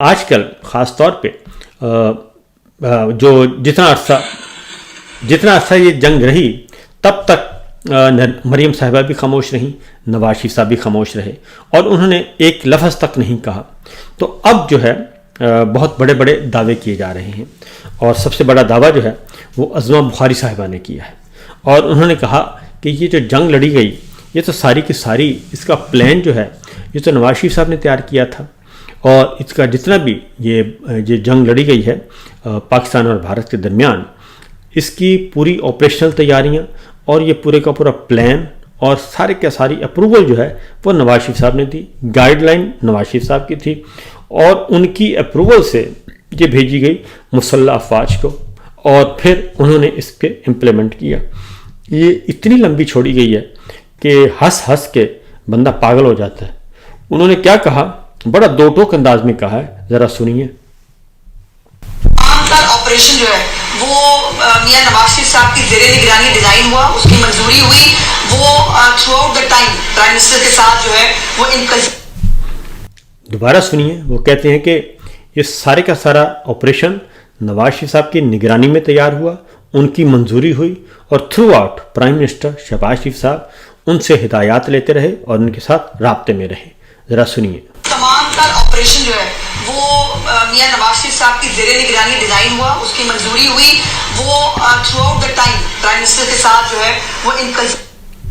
آج کل خاص طور پہ جو جتنا عرصہ یہ جنگ رہی تب تک مریم صاحبہ بھی خاموش رہیں، نواز شریف صاحب بھی خاموش رہے اور انہوں نے ایک لفظ تک نہیں کہا. تو اب جو ہے بہت بڑے بڑے دعوے کیے جا رہے ہیں، اور سب سے بڑا دعویٰ جو ہے وہ عظمہ بخاری صاحبہ نے کیا ہے، اور انہوں نے کہا کہ یہ جو جنگ لڑی گئی یہ تو ساری کی ساری اس کا پلان جو ہے یہ تو نواز شریف صاحب نے تیار کیا تھا، اور اس کا جتنا بھی یہ جنگ لڑی گئی ہے پاکستان اور بھارت کے درمیان، اس کی پوری آپریشنل تیاریاں اور یہ پورے کا پورا پلان اور سارے کا ساری اپروول جو ہے وہ نواز شریف صاحب نے دی، گائیڈ لائن نواز شریف صاحب کی تھی، اور ان کی اپروول سے یہ بھیجی گئی مسلح افواج کو، اور پھر انہوں نے اس پہ امپلیمنٹ کیا. یہ اتنی لمبی چھوڑی گئی ہے کہ ہنس ہنس کے بندہ پاگل ہو جاتا ہے. انہوں نے کیا کہا، بڑا دو ٹوک انداز میں کہا ہے، ذرا سنیے. آپریشن جو ہے وہ میاں نواز شریف صاحب کی زیر نگرانی ڈیزائن ہوا، اس کی منظوری ہوئی، وہ through out the time prime minister کے ساتھ جو ہے وہ دوبارہ سنیے. وہ کہتے ہیں کہ یہ سارے کا سارا آپریشن نواز شریف صاحب کی نگرانی میں تیار ہوا، ان کی منظوری ہوئی، اور throughout prime minister Shehbaz Sharif صاحب ان سے ہدایات لیتے رہے اور ان کے ساتھ رابطے میں رہے. ذرا سنیے. تمام تر آپریشن جو ہے وہ میاں نواز شریف صاحب کی زیر نگرانی ڈیزائن ہوا، اس کی منظوری ہوئی، وہ through out the time prime minister کے ساتھ جو ہے وہ